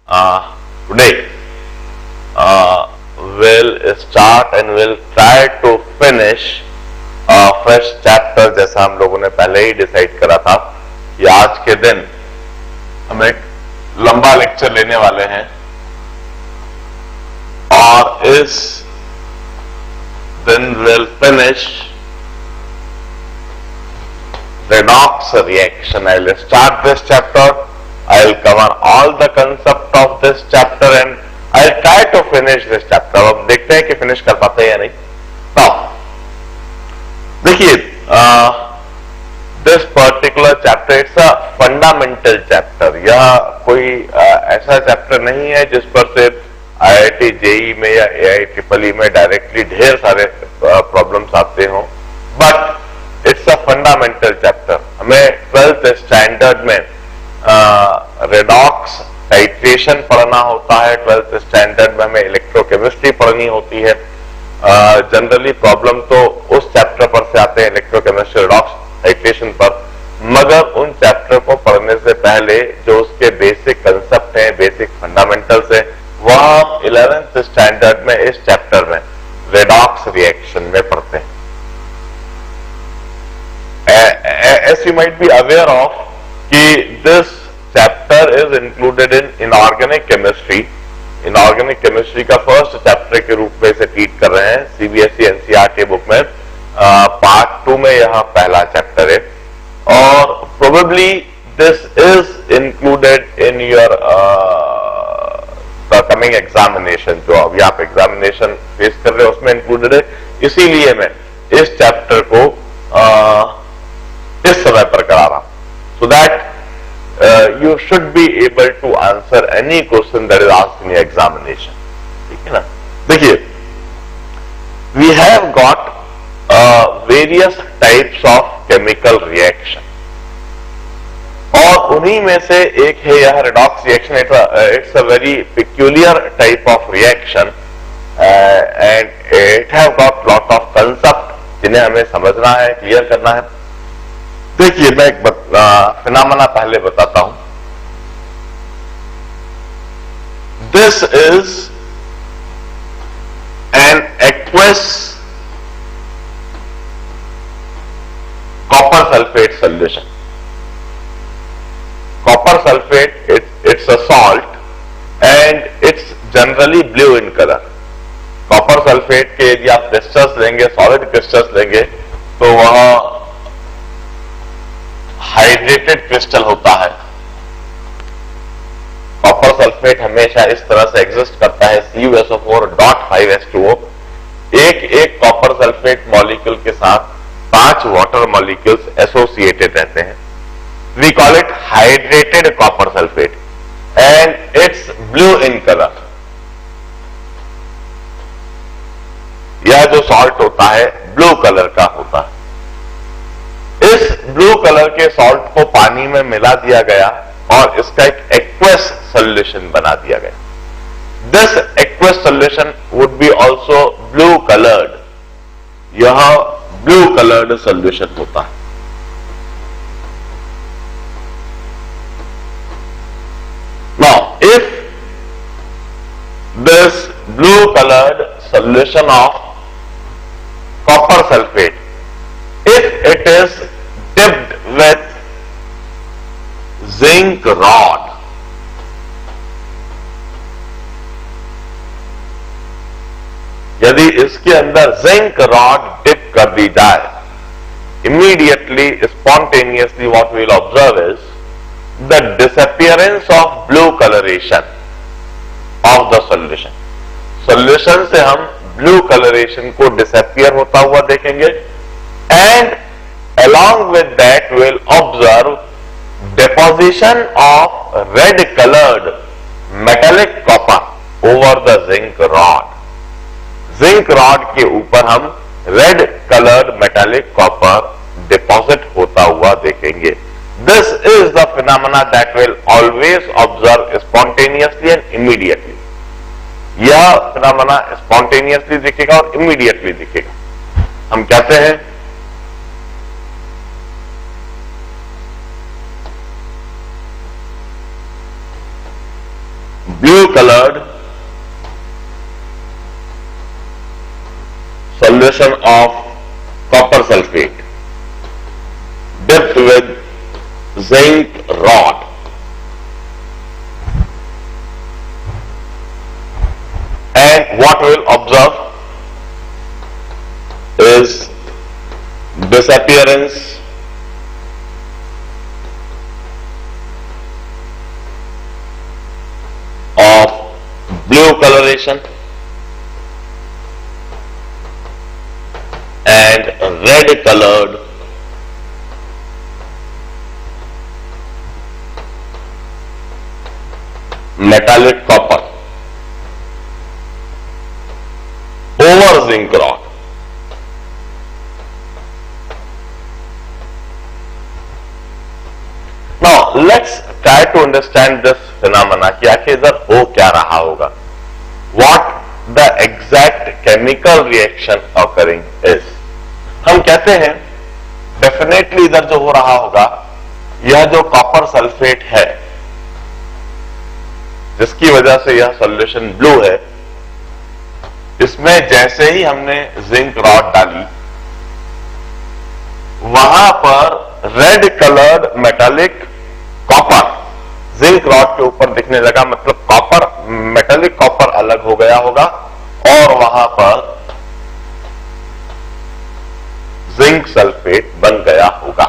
today we'll start and we'll try to finish fresh chapter, जैसा हम लोगों ने पहले ही डिसाइड करा था कि आज के दिन हम एक लंबा लेक्चर लेने वाले हैं और इस दिन we'll finish redox reaction. I will start this chapter, I will cover all the concept of this chapter and I will try to finish this chapter. अब देखते हैं कि फिनिश कर पाते हैं या नहीं. तो देखिए, this particular chapter it's a fundamental chapter. यह कोई ऐसा चैप्टर नहीं है जिस पर से IIT JEE में या AIEEE में डायरेक्टली ढेर सारे प्रॉब्लम्स आते हों, but it's a fundamental chapter. हमें 12th स्टैंडर्ड में रेडॉक्स टाइट्रेशन पढ़ना होता है. 12th स्टैंडर्ड में हमें इलेक्ट्रोकेमिस्ट्री पढ़नी होती है. जनरली प्रॉब्लम तो उस चैप्टर पर से आते हैं, इलेक्ट्रोकेमिस्ट्री रेडॉक्स टाइट्रेशन पर, मगर उन चैप्टर को पढ़ने से पहले जो उसके बेसिक कंसेप्ट हैं, बेसिक फंडामेंटल्स हैं, वह हम 11th स्टैंडर्ड में इस चैप्टर में रेडॉक्स रिएक्शन में पढ़ते हैं. As you might be aware of कि this chapter is included in inorganic chemistry. Inorganic chemistry का फर्स्ट चैप्टर के रूप में इसे ट्रीट कर रहे हैं सीबीएसई एनसीईआरटी बुक में. पार्ट 2 में यह पहला चैप्टर है और probably this is included in your coming examination. जो अभी आप एग्जामिनेशन फेस कर रहे हो उसमें इंक्लूडेड है. इसीलिए मैं इस चैप्टर को इस समय पर करा रहा हूं, so that you should be able to answer any question that is asked in your examination. ठीक है ना. देखिए, we have got various types of chemical reaction और उन्हीं में से एक है यह redox reaction. It's a very peculiar type of reaction and it have got lot of concept जिन्हें हमें समझना है, क्लियर करना है. देखिए, मैं एक फिनोमेना पहले बताता हूं. This is an aqueous copper sulphate solution. Copper sulphate it's a salt and it's generally blue in colour. Copper sulphate के यदि आप क्रिस्टल्स लेंगे, सॉलिड क्रिस्टल्स लेंगे, तो वह हाइड्रेटेड क्रिस्टल होता है. कॉपर सल्फेट हमेशा इस तरह से एग्जिस्ट करता है, CuSO4.5H2O. एक कॉपर सल्फेट मॉलिक्यूल के साथ 5 वाटर मॉलिक्यूल्स एसोसिएटेड रहते हैं. We call it hydrated copper sulphate and it's blue in colour. यह जो सॉल्ट होता है ब्लू कलर का होता है. इस ब्लू कलर के सॉल्ट को पानी में मिला दिया गया और इसका एक एक्वस सॉल्यूशन बना दिया गया. This aqueous solution would be also blue coloured. यह ब्लू कलर्ड सॉल्यूशन होता है. Now if this blue coloured solution of copper sulfate, if it is dipped with zinc rod, यदि इसके अंदर जिंक रॉड डिप कर दी जाए, immediately spontaneously what we will observe is the disappearance of blue coloration of the solution. Solution से हम blue colouration को disappear होता हुआ देखेंगे and along with that we will observe deposition of red colored metallic copper over the zinc rod. Zinc rod के ऊपर हम red coloured metallic copper deposit होता हुआ देखेंगे. This is the phenomena that will always observe spontaneously and immediately. यह phenomena spontaneously दिखेगा और immediately दिखेगा. हम कहते हैं blue colored solution of copper sulfate dipped with zinc rod. And what we will observe is disappearance of blue coloration and red colored metallic copper over zinc rod. Now let's try to understand this phenomena कि आखिर इधर हो क्या रहा होगा. What the exact chemical reaction occurring is. हम कहते हैं डेफिनेटली इधर जो हो रहा होगा, यह जो कॉपर सल्फेट है जिसकी वजह से यह सॉल्यूशन ब्लू है, इसमें जैसे ही हमने जिंक रॉड डाली वहां पर red coloured metallic copper zinc rod के ऊपर दिखने लगा. मतलब कॉपर, मेटालिक कॉपर अलग हो गया होगा और वहां पर जिंक सल्फेट बन गया होगा.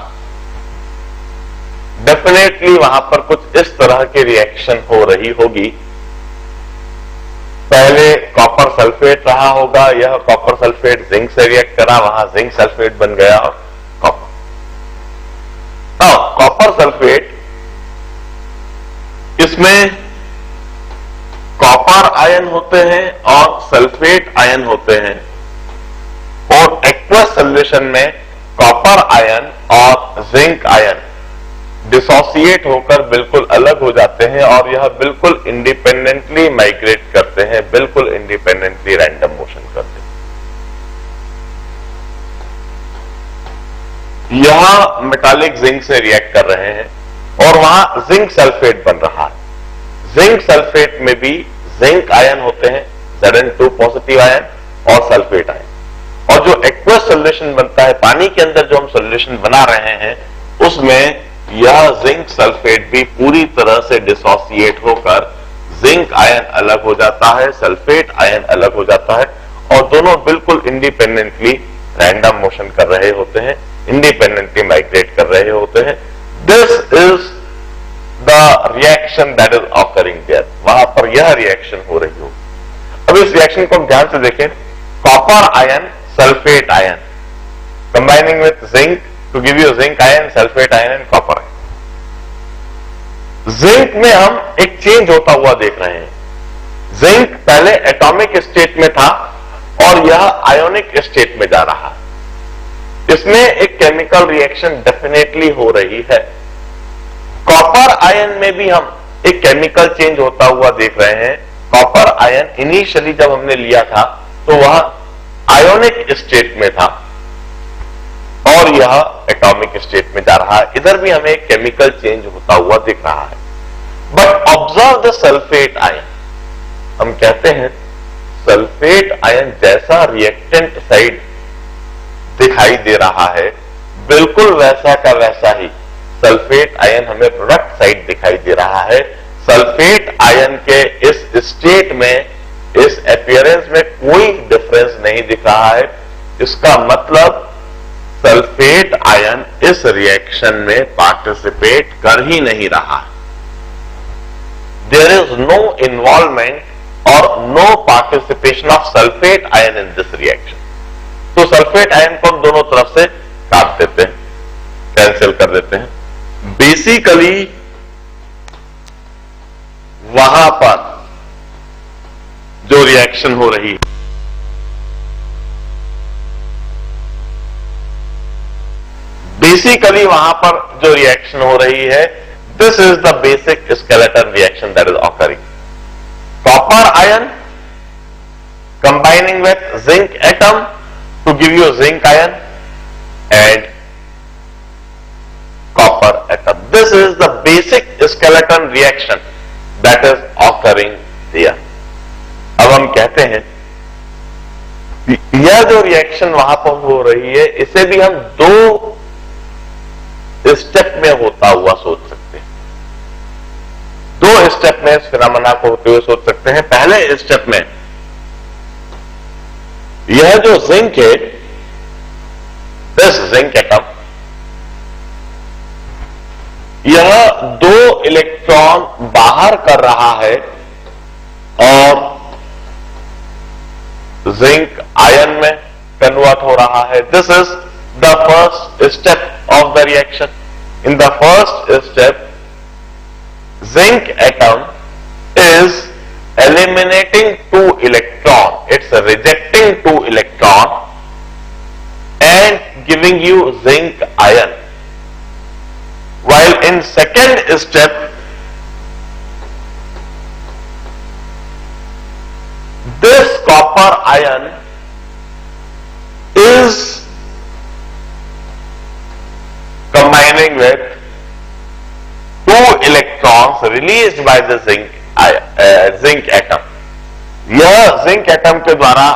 डेफिनेटली वहां पर कुछ इस तरह की रिएक्शन हो रही होगी. पहले कॉपर सल्फेट रहा होगा, यह कॉपर सल्फेट जिंक से रिएक्ट करा, वहां जिंक सल्फेट बन गया और कॉपर. कॉपर सल्फेट, इसमें कॉपर आयन होते हैं और सल्फेट आयन होते हैं और एक्वस सॉल्यूशन में कॉपर आयन और जिंक आयन डिसोसिएट होकर बिल्कुल अलग हो जाते हैं और यह बिल्कुल इंडिपेंडेंटली माइग्रेट करते हैं, बिल्कुल इंडिपेंडेंटली रैंडम मोशन करते हैं. यह मेटालिक जिंक से रिएक्ट कर रहे हैं और वहां जिंक सल्फेट बन रहा है. जिंक सल्फेट में भी जिंक आयन होते हैं, Zn2 पॉजिटिव आयन और सल्फेट आयन. और जो एक्वस सॉल्यूशन बनता है, पानी के अंदर जो हम सॉल्यूशन बना रहे हैं, उसमें यह जिंक सल्फेट भी पूरी तरह से डिसोसिएट होकर जिंक आयन अलग हो जाता है, सल्फेट आयन अलग हो जाता है और दोनों बिल्कुल इंडिपेंडेंटली रैंडम मोशन कर रहे होते हैं, इंडिपेंडेंटली माइग्रेट कर रहे होते हैं. This is the reaction that is occurring there. वहां पर यह रिएक्शन हो रही हो. अब इस रिएक्शन को हम ध्यान से देखें. Copper ion, sulphate ion combining with zinc to give you zinc ion, sulphate ion and copper ion. Zinc में हम एक चेंज होता हुआ देख रहे हैं. जिंक पहले एटॉमिक स्टेट में था और यह आयोनिक स्टेट में जा रहा है. इसमें एक केमिकल रिएक्शन डेफिनेटली हो रही है. कॉपर आयन में भी हम एक केमिकल चेंज होता हुआ देख रहे हैं. कॉपर आयन इनिशियली जब हमने लिया था तो वह आयोनिक स्टेट में था और यह एटॉमिक स्टेट में जा रहा है. इधर भी हमें एक केमिकल चेंज होता हुआ दिख रहा है. But observe the sulphate ion. हम कहते हैं सल्फेट आयन जैसा रिएक्टेंट साइड दिखाई दे रहा है, बिल्कुल वैसा का वैसा ही सल्फेट आयन हमें प्रोडक्ट साइड दिखाई दे रहा है. सल्फेट आयन के इस स्टेट में, इस अपीयरेंस में कोई डिफरेंस नहीं दिख रहा है. इसका मतलब सल्फेट आयन इस रिएक्शन में पार्टिसिपेट कर ही नहीं रहा. देयर इज नो इन्वॉल्वमेंट और no participation of sulphate ion in this reaction. तो सल्फेट आयन को हम दोनों तरफ से काट देते हैं, कैंसिल कर देते हैं. बेसिकली वहां पर जो रिएक्शन हो रही है, बेसिकली वहां पर जो रिएक्शन हो रही है, this is the basic skeleton reaction that is occurring. Copper ion combining with zinc atom to give you zinc ion and copper atom. This is the basic skeleton reaction that is occurring दिया। अब हम कहते हैं यह जो reaction वहां पर हो रही है इसे भी हम दो स्टेप में होता हुआ सोच सकते हैं। दो स्टेप में इस फिनोमेना को होते हुए सोच सकते हैं। पहले स्टेप में यह जो जिंक है, दिस जिंक एटम, यह दो इलेक्ट्रॉन बाहर कर रहा है और जिंक आयन में कन्वर्ट हो रहा है। This is the first step of the reaction. In the first step, zinc atom is eliminating 2 electron. It's rejecting 2 electron and giving you zinc ion. While in second step, this copper ion is combining with 2 electrons released by the zinc atom. यह zinc atom के द्वारा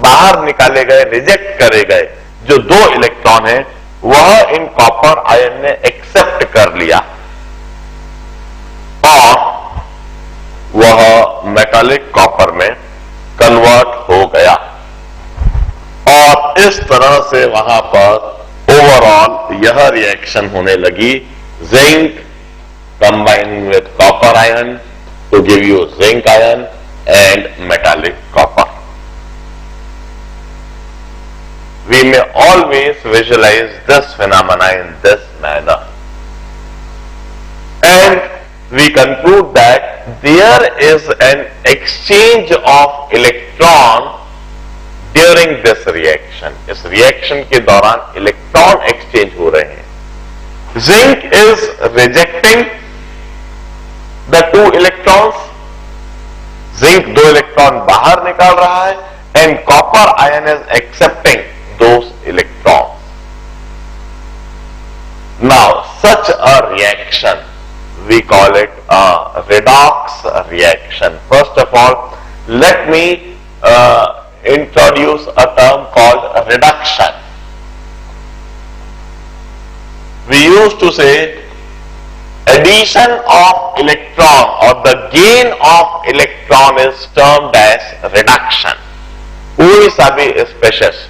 बाहर निकाले गए, reject करे गए जो 2 electron है वह इन कॉपर आयन ने एक्सेप्ट कर लिया और वह मेटालिक कॉपर में कन्वर्ट हो गया। और इस तरह से वहां पर ओवरऑल यह रिएक्शन होने लगी, zinc combining with copper ion to give you zinc ion and metallic copper. We may always visualize this phenomena in this manner. And we conclude that there is an exchange of electron during this reaction. इस reaction के दौरान electron exchange हो रहे हैं। Zinc is rejecting the 2 electrons. Zinc 2 electron बाहर निकाल रहा है and copper ion is accepting those electrons. Now such a reaction we call it a redox reaction. First of all, let me introduce a term called reduction. We used to say addition of electron or the gain of electron is termed as reduction. कोई सा भी spaces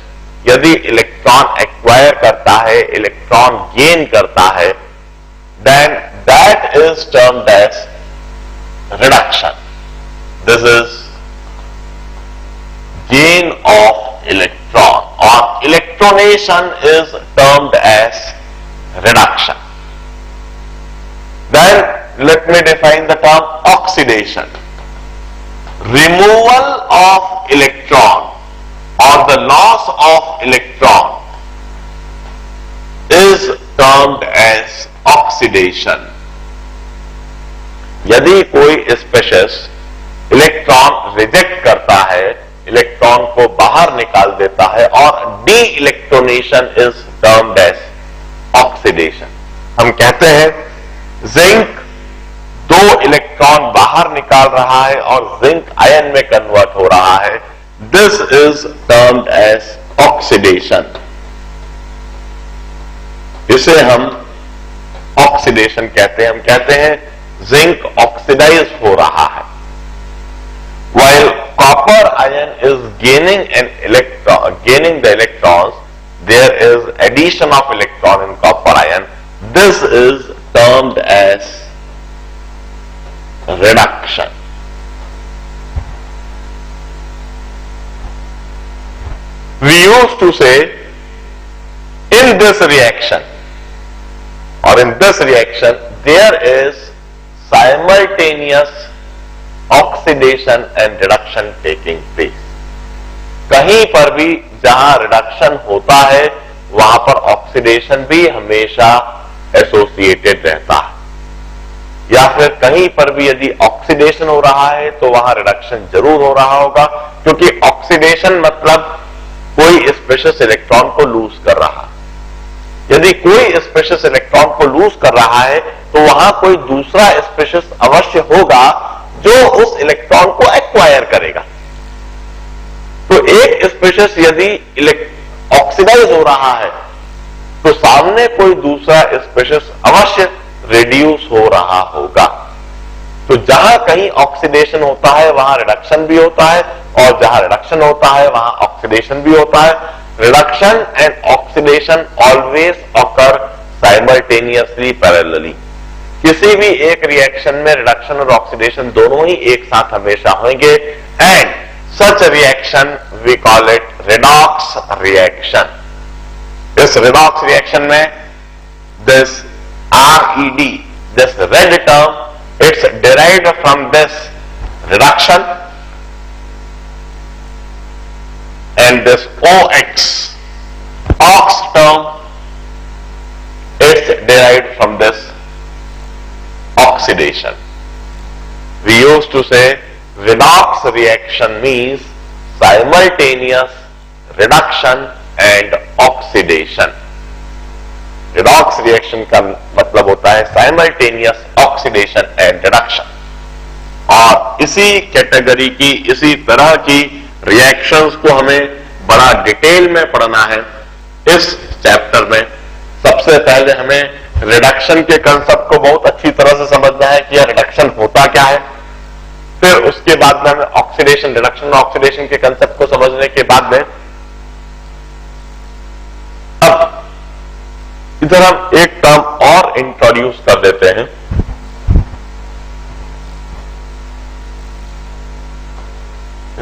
यदि electron acquire करता है, electron gain करता है, then that is termed as reduction. This is gain of electron or electronation is termed as reduction. Then let me define the term oxidation. Removal of electron or the loss of electron is termed as oxidation. यदि कोई spaces electron reject करता है, electron को बाहर निकाल देता है और de electronation is termed as oxidation. हम कहते हैं जिंक 2 इलेक्ट्रॉन बाहर निकाल रहा है और जिंक आयन में कन्वर्ट हो रहा है। This is termed as oxidation. इसे हम ऑक्सीडेशन कहते हैं। हम कहते हैं जिंक ऑक्सीडाइज हो रहा है। While copper ion is gaining the electrons, there is addition of electron in copper ion. This is termed as reduction. We used to say in this reaction there is simultaneous oxidation and reduction taking place. कहीं पर भी जहां reduction होता है वहां पर oxidation भी हमेशा एसोसिएटेड रहता है, या फिर कहीं पर भी यदि ऑक्सीडेशन हो रहा है तो वहां रिडक्शन जरूर हो रहा होगा, क्योंकि ऑक्सीडेशन मतलब कोई स्पेसिस इलेक्ट्रॉन को लूज कर रहा है। यदि कोई स्पेसिस इलेक्ट्रॉन को लूज कर रहा है तो वहां कोई दूसरा स्पेसिस अवश्य होगा जो उस इलेक्ट्रॉन को एक्वायर करेगा। तो एक स्पेसिस यदि ऑक्सीडाइज हो रहा है तो सामने कोई दूसरा स्पेसिस अवश्य रिड्यूस हो रहा होगा। तो जहां कहीं ऑक्सीडेशन होता है वहां रिडक्शन भी होता है, और जहां रिडक्शन होता है वहां ऑक्सीडेशन भी होता है। Reduction and oxidation always occur simultaneously parallelly. किसी भी एक रिएक्शन में रिडक्शन और ऑक्सीडेशन दोनों ही एक साथ हमेशा होंगे, and such reaction we call it redox reaction. इस रेडॉक्स रिएक्शन में this RED, this red term, it's derived from this reduction, and this OX term, it's derived from this oxidation. We used to say redox reaction means simultaneous reduction and oxidation. Redox reaction का मतलब होता है simultaneous oxidation and reduction. और इसी category की, इसी तरह की रिएक्शंस को हमें बड़ा डिटेल में पढ़ना है इस चैप्टर में। सबसे पहले हमें रिडक्शन के कंसेप्ट को बहुत अच्छी तरह से समझना है कि यह रिडक्शन होता क्या है। फिर उसके बाद में हमें ऑक्सीडेशन, रिडक्शन और ऑक्सीडेशन के कंसेप्ट को समझने के बाद में अब इधर हम एक टर्म और इंट्रोड्यूस कर देते हैं,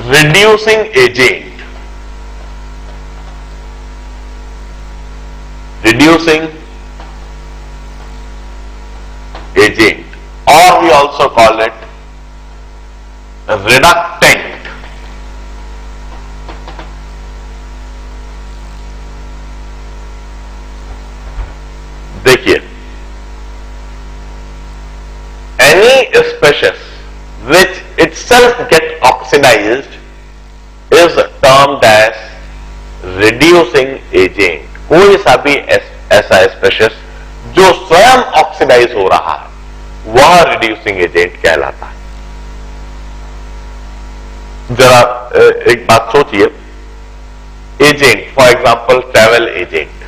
रिड्यूसिंग एजेंट। रिड्यूसिंग एजेंट, और we also call it reductant. देखिए, any species which itself get oxidized is termed as reducing agent। कोई सा भी ऐसा स्पेशिस जो स्वयं ऑक्सीडाइज हो रहा है वह रिड्यूसिंग एजेंट कहलाता है। जरा एक बात सोचिए, agent for example travel agent,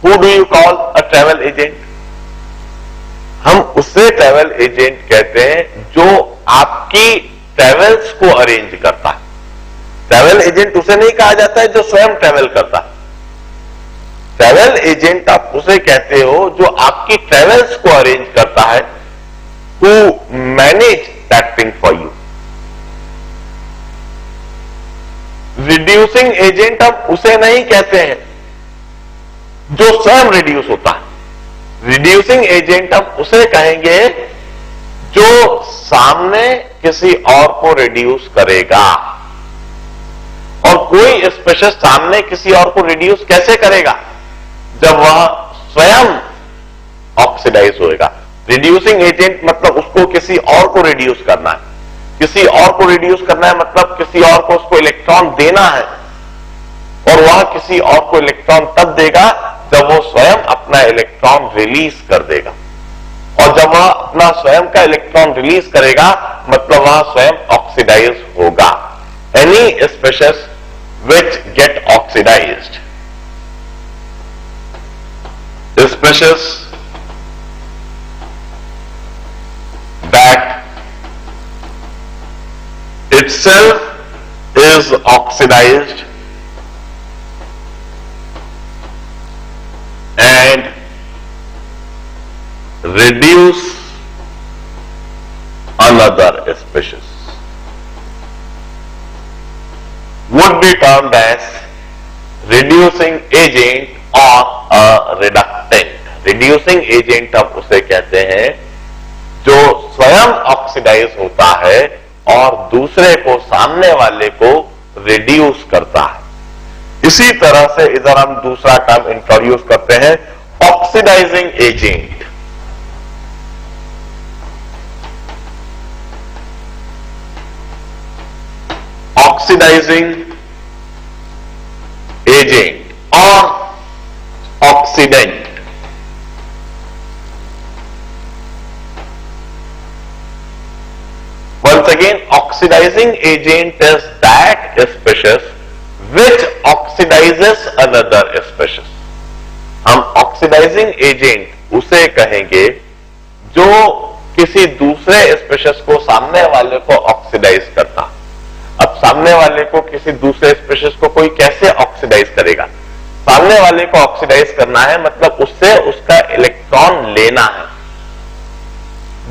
who do you call a travel agent? हम उससे ट्रैवल एजेंट कहते हैं जो आपकी ट्रैवल्स को अरेंज करता है। ट्रैवल एजेंट उसे नहीं कहा जाता है जो स्वयं ट्रैवल करता है। ट्रैवल एजेंट आप उसे कहते हो जो आपकी ट्रैवल्स को अरेंज करता है, who manage that thing for you। Reducing agent हम उसे नहीं कहते हैं जो स्वयं रिड्यूस होता है। रिड्यूसिंग एजेंट हम उसे कहेंगे जो सामने किसी और को रिड्यूस करेगा। और कोई स्पेशिस सामने किसी और को रिड्यूस कैसे करेगा? जब वह स्वयं ऑक्सीडाइज होएगा। रिड्यूसिंग एजेंट मतलब उसको किसी और को रिड्यूस करना है। किसी और को रिड्यूस करना है मतलब किसी और को उसको इलेक्ट्रॉन देना है, और वह किसी और को इलेक्ट्रॉन तब देगा जब वो स्वयं अपना इलेक्ट्रॉन रिलीज कर देगा। और जब वह अपना स्वयं का इलेक्ट्रॉन रिलीज करेगा मतलब वह स्वयं ऑक्सीडाइज होगा। Any species which get oxidised, species that itself is oxidized and reduce another species would be termed as reducing agent or a reductant। reducing agent आप उसे कहते हैं जो स्वयं ऑक्सीडाइज होता है और दूसरे को, सामने वाले को रिड्यूस करता है। इसी तरह से इधर हम दूसरा टर्म इंट्रोड्यूस करते हैं, ऑक्सीडाइजिंग एजेंट। ऑक्सीडाइजिंग एजेंट और oxidant. again, oxidizing agent is that species which oxidizes another species. हम ऑक्सीडाइजिंग एजेंट उसे कहेंगे जो किसी दूसरे स्पेशीज को, सामने वाले को ऑक्सीडाइज करता। अब सामने वाले को किसी दूसरे स्पेशीज को कोई कैसे ऑक्सीडाइज करेगा? सामने वाले को ऑक्सीडाइज करना है मतलब उससे उसका इलेक्ट्रॉन लेना है।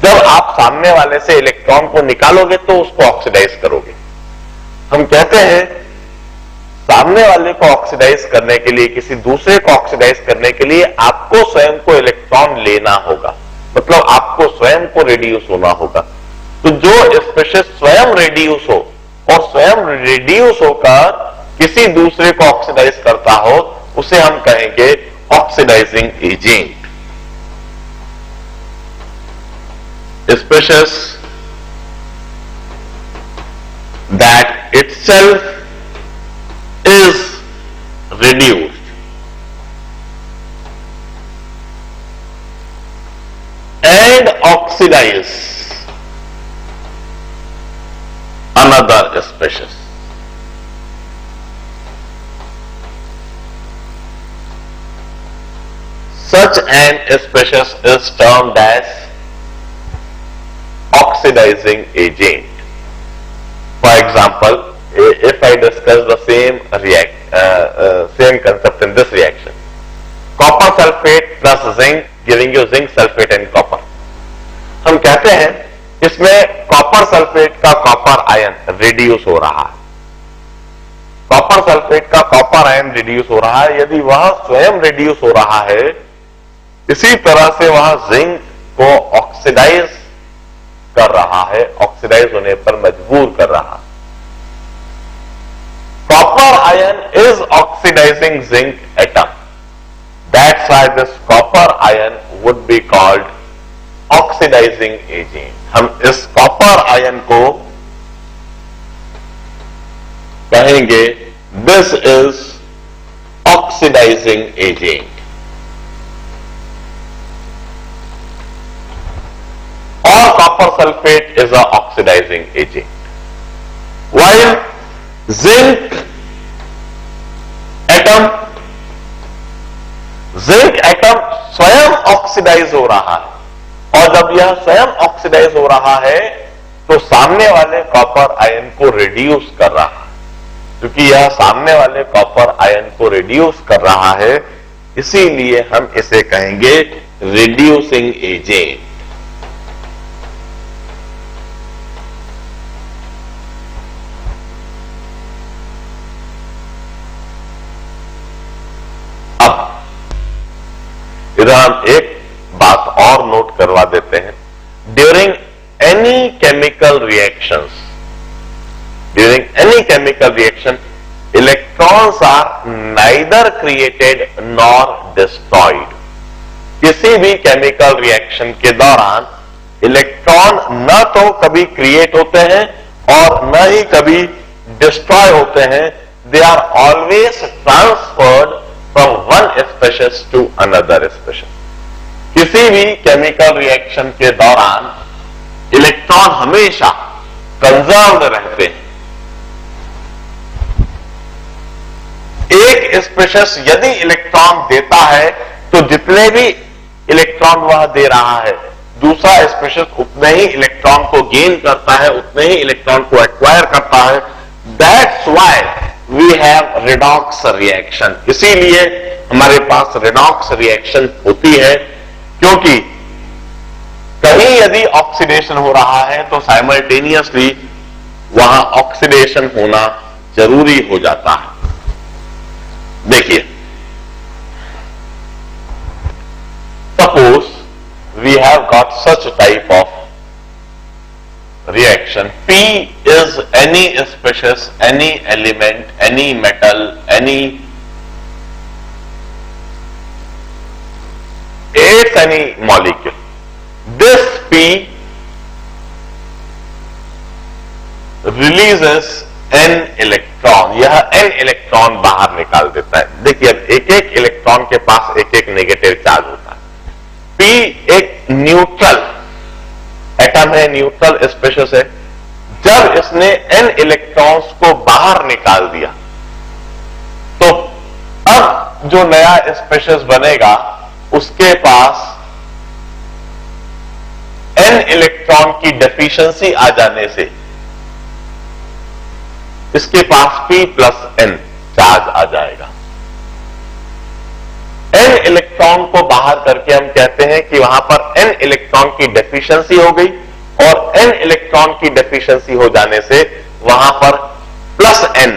जब आप सामने वाले से इलेक्ट्रॉन को निकालोगे तो उसको ऑक्सीडाइज करोगे। हम कहते हैं सामने वाले को ऑक्सीडाइज करने के लिए, किसी दूसरे को ऑक्सीडाइज करने के लिए आपको स्वयं को इलेक्ट्रॉन लेना होगा, मतलब आपको स्वयं को रिड्यूस होना होगा। तो जो स्पेशीज स्वयं रिड्यूस हो और स्वयं रिड्यूस होकर किसी दूसरे को ऑक्सीडाइज करता हो, उसे हम कहेंगे oxidizing agent. Species that itself is reduced and oxidize another species. Such an species is termed as oxidizing agent. For example, if I discuss the same concept in this reaction, copper sulfate plus zinc giving you zinc sulfate and copper. हम कहते हैं इसमें copper sulphate का copper ion reduce हो रहा है। Copper sulphate का copper ion reduce हो रहा है। यदि वह स्वयं रिड्यूस हो रहा है, इसी तरह से वह जिंक को ऑक्सीडाइज कर रहा है, ऑक्सीडाइज होने पर मजबूर कर रहा है। Copper ion is oxidizing zinc atom, that's why this copper ion would be called oxidizing agent. हम इस कॉपर आयन को कहेंगे this is oxidizing agent. Or copper sulfate is an oxidizing agent. While zinc atom स्वयं oxidise हो रहा है, और जब यह स्वयं ऑक्सीडाइज हो रहा है तो सामने वाले कॉपर आयन को रिड्यूस कर रहा है। क्योंकि यह सामने वाले कॉपर आयन को रिड्यूस कर रहा है, इसीलिए हम इसे कहेंगे रिड्यूसिंग एजेंट। इधर हम एक बात और नोट करवा देते हैं। During any chemical reaction electrons are neither created nor destroyed. किसी भी केमिकल रिएक्शन के दौरान इलेक्ट्रॉन न तो कभी क्रिएट होते हैं और न ही कभी डिस्ट्रॉय होते हैं। They are always transferred from one species to another species. किसी भी केमिकल रिएक्शन के दौरान इलेक्ट्रॉन हमेशा कंजर्व्ड रहते हैं। एक स्पेशीज यदि इलेक्ट्रॉन देता है तो जितने भी इलेक्ट्रॉन वह दे रहा है, दूसरा स्पेशीज उतने ही इलेक्ट्रॉन को गेन करता है, उतने ही इलेक्ट्रॉन को एक्वायर करता है। That's why we have redox reaction. इसीलिए हमारे पास रिडॉक्स रिएक्शन होती है, क्योंकि कहीं यदि ऑक्सीडेशन हो रहा है तो साइमल्टेनियसली वहां ऑक्सीडेशन होना जरूरी हो जाता है। देखिए, suppose we have got such type of reaction. P is any species, any element, any metal, any molecule. This P releases n electron. यह n इलेक्ट्रॉन बाहर निकाल देता है। देखिए, अब एक एक इलेक्ट्रॉन के पास एक एक नेगेटिव चार्ज होता है। P एक न्यूट्रल एटम है, न्यूट्रल स्पेशीज है। जब इसने n इलेक्ट्रॉन्स को बाहर निकाल दिया तो अब जो नया स्पेशीज बनेगा उसके पास n इलेक्ट्रॉन की डेफिशिएंसी आ जाने से इसके पास p प्लस n चार्ज आ जाएगा। n इलेक्ट्रॉन को बाहर करके हम कहते हैं कि वहां पर n इलेक्ट्रॉन की डेफिशिएंसी हो गई और n इलेक्ट्रॉन की डेफिशिएंसी हो जाने से वहां पर प्लस n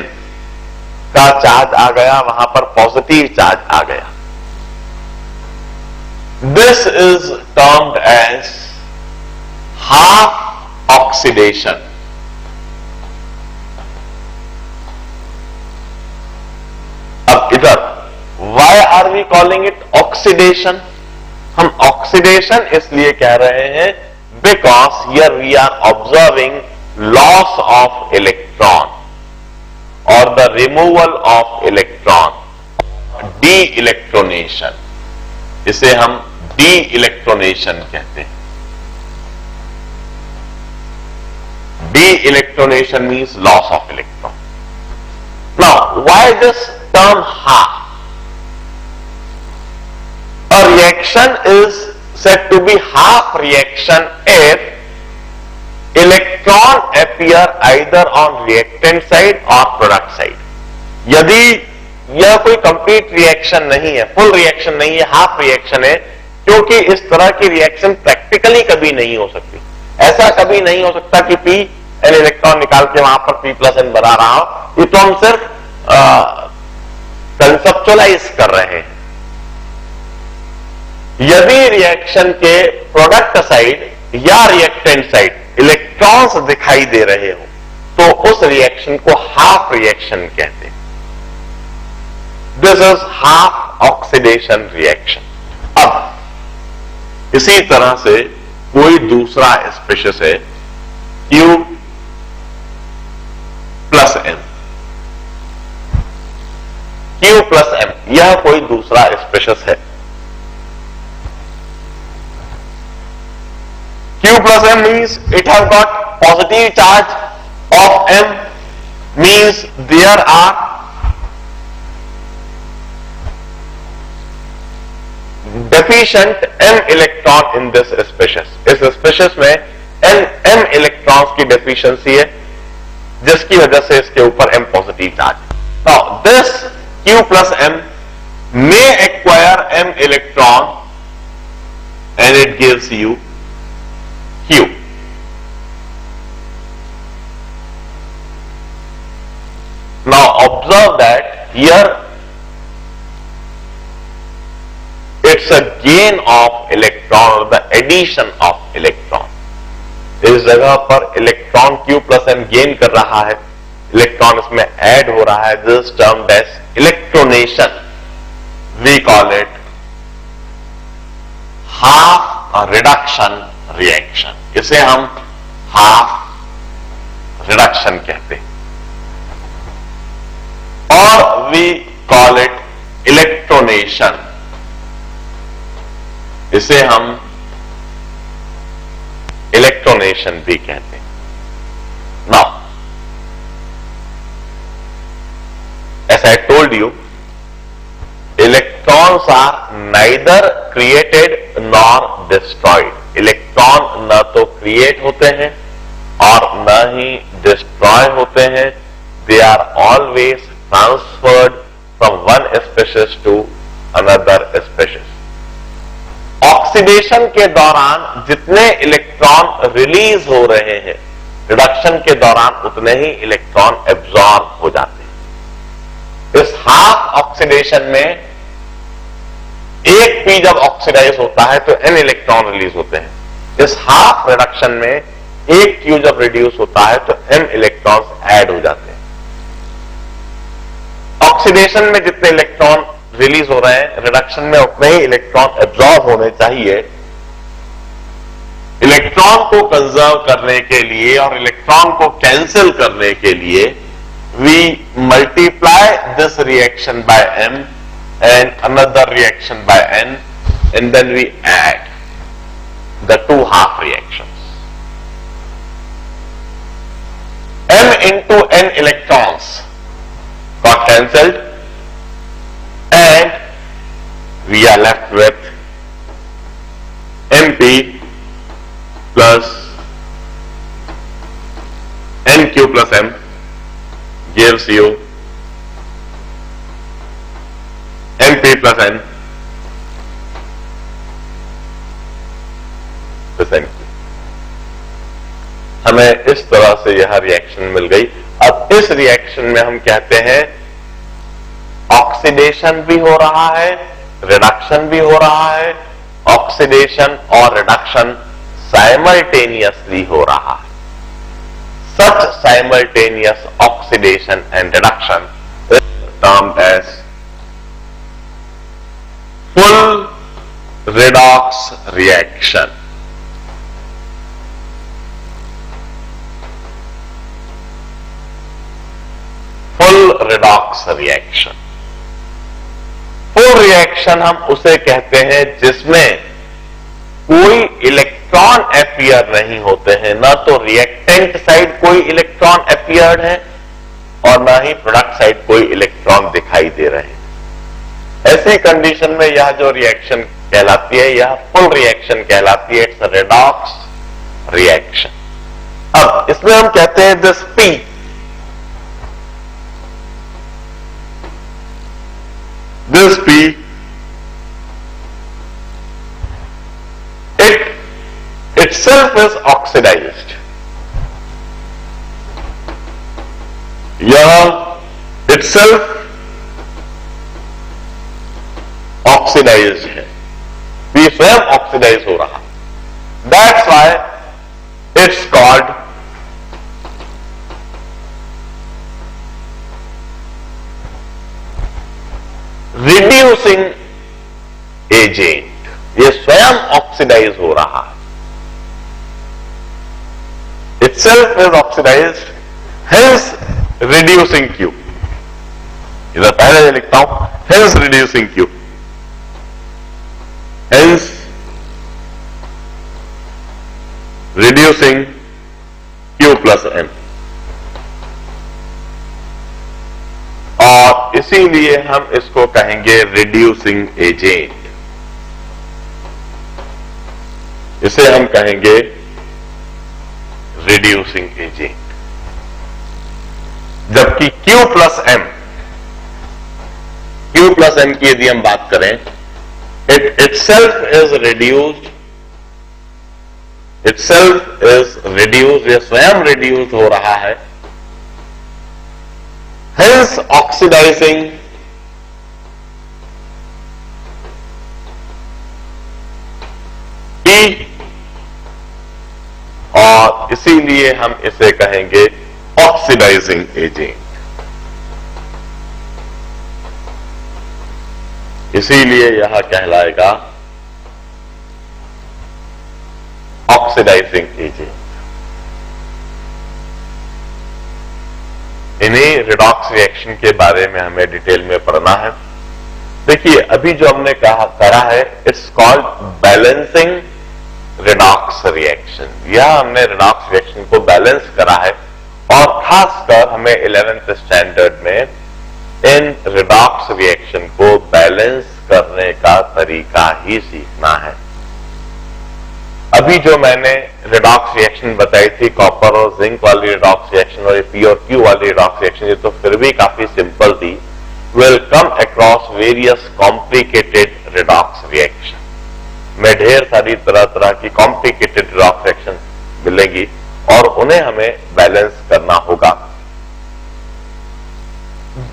का चार्ज आ गया, वहां पर पॉजिटिव चार्ज आ गया। This is termed as half oxidation. अब इधर Why are we calling it oxidation? हम ऑक्सीडेशन इसलिए कह रहे हैं because here we are observing loss of electron or the removal of electron, de-electronation. इसे हम de-electronation कहते हैं। De-electronation means loss of electron. Now, why this term half? A reaction is said to be half reaction if electron appear either on reactant side or product side. यदि यह कोई complete reaction नहीं है, full reaction नहीं है, half reaction है, क्योंकि इस तरह की रिएक्शन प्रैक्टिकली कभी नहीं हो सकती। ऐसा कभी नहीं हो सकता कि P n इलेक्ट्रॉन निकाल के वहां पर P प्लस n बना रहा हो। ये तो हम सिर्फ कंसेप्चुअलाइज कर रहे हैं। यदि रिएक्शन के प्रोडक्ट साइड या रिएक्टेंट साइड इलेक्ट्रॉन्स दिखाई दे रहे हो तो उस रिएक्शन को हाफ रिएक्शन कहते हैं। This is half oxidation reaction. अब इसी तरह से कोई दूसरा स्पेशीज है Q plus M। Q plus M यह कोई दूसरा स्पेशीज है। Q plus M means it has got positive charge of M, means there are deficient M electron in this species. इस species में M electrons की deficiency है जिसकी वजह से इसके ऊपर M positive charge। Now this Q plus M may acquire M electron and it gives you Q. Now observe that here it's a gain of electron or the addition of electron. इस जगह पर electron Q plus M gain कर रहा है, electron इसमें add हो रहा है। This termed as electronation. We call it half reduction reaction. इसे हम हाफ रिडक्शन कहते हैं और वी कॉल इट इलेक्ट्रोनेशन। इसे हम इलेक्ट्रोनेशन भी कहते हैं। Now as I told you, electrons are neither created nor destroyed. Electron न तो क्रिएट होते हैं और न ही डिस्ट्रॉय होते हैं। They are always transferred from one species to another species. Oxidation के दौरान जितने इलेक्ट्रॉन रिलीज हो रहे हैं, रिडक्शन के दौरान उतने ही इलेक्ट्रॉन एब्जॉर्ब हो जाते हैं। इस हाफ ऑक्सीडेशन में एक P जब ऑक्सीडाइज होता है तो N इलेक्ट्रॉन रिलीज होते हैं। इस हाफ रिडक्शन में एक Q जब रिड्यूस होता है तो N इलेक्ट्रॉन्स ऐड हो जाते हैं। ऑक्सीडेशन में जितने इलेक्ट्रॉन रिलीज हो रहे हैं, रिडक्शन में उतने ही इलेक्ट्रॉन एब्जॉर्ब होने चाहिए। इलेक्ट्रॉन को कंजर्व करने के लिए और इलेक्ट्रॉन को कैंसिल करने के लिए we multiply this reaction by M and another reaction by N, and then we add the two half reactions. into n electrons got cancelled, and we are left with Mp plus Nq plus M gives you Mp plus N plus Nq. हमें इस तरह से यह reaction मिल गई. अब इस reaction में हम कहते हैं ऑक्सीडेशन भी हो रहा है, रिडक्शन भी हो रहा है. ऑक्सीडेशन और रिडक्शन साइमल्टेनियसली हो रहा है. Such simultaneous oxidation and reduction is termed as full redox reaction. Full redox reaction. Full reaction हम उसे कहते हैं जिसमें कोई इलेक्ट्रॉन अपीयर नहीं होते हैं. ना तो रिएक्टेंट साइड कोई इलेक्ट्रॉन अपीयर्ड है और ना ही प्रोडक्ट साइड कोई इलेक्ट्रॉन दिखाई दे रहे हैं. ऐसी कंडीशन में यह जो रिएक्शन कहलाती है यह फुल रिएक्शन कहलाती है. It's redox reaction. अब इसमें हम कहते हैं this P it itself is oxidized. यह itself ऑक्सीडाइज है. ये स्वयं ऑक्सीडाइज हो रहा. That's why it's called reducing agent. ये स्वयं ऑक्सीडाइज हो रहा है. Itself is oxidized, hence reducing Q. इधर पहले लिखता हूं, hence reducing Q, hence reducing Q plus M. और इसीलिए हम इसको कहेंगे रिड्यूसिंग एजेंट. इसे हम कहेंगे रिड्यूसिंग एजेंट. जबकि Q प्लस M की यदि हम बात करें, इट इटसेल्फ इज रिड्यूस्ड, यह स्वयं रिड्यूस हो रहा है. Hence oxidizing E, और इसीलिए हम इसे कहेंगे ऑक्सीडाइजिंग एजेंट. इसीलिए यह कहलाएगा ऑक्सीडाइजिंग एजेंट. इन्हीं रिडॉक्स रिएक्शन के बारे में हमें डिटेल में पढ़ना है. देखिए, अभी जो हमने करा है, it's called balancing redox reaction. यह हमने रिडॉक्स रिएक्शन को बैलेंस करा है और खासकर हमें 11th स्टैंडर्ड में इन रिडॉक्स रिएक्शन को बैलेंस करने का तरीका ही सीखना है. अभी जो मैंने रिडॉक्स रिएक्शन बताई थी, कॉपर और जिंक वाली रिडॉक्स रिएक्शन और पी और क्यू वाली रिडॉक्स रिएक्शन, ये तो फिर भी काफी सिंपल थी. Will come across various complicated redox reaction. में ढेर सारी तरह तरह की कॉम्प्लिकेटेड रिडॉक्स रिएक्शन मिलेगी और उन्हें हमें बैलेंस करना होगा.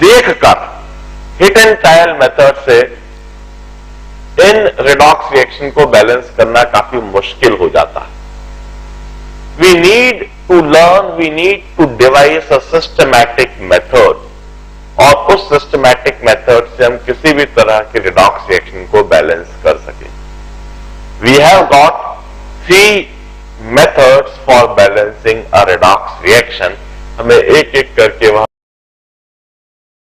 देखकर हिट एंड ट्रायल मेथड से इन रिडॉक्स रिएक्शन को बैलेंस करना काफी मुश्किल हो जाता है. We need to learn, we need to devise a systematic method, और उस सिस्टमैटिक मेथड से हम किसी भी तरह के रिडॉक्स रिएक्शन को बैलेंस कर सके. We have got 3 methods for balancing a redox reaction. हमें एक एक करके वह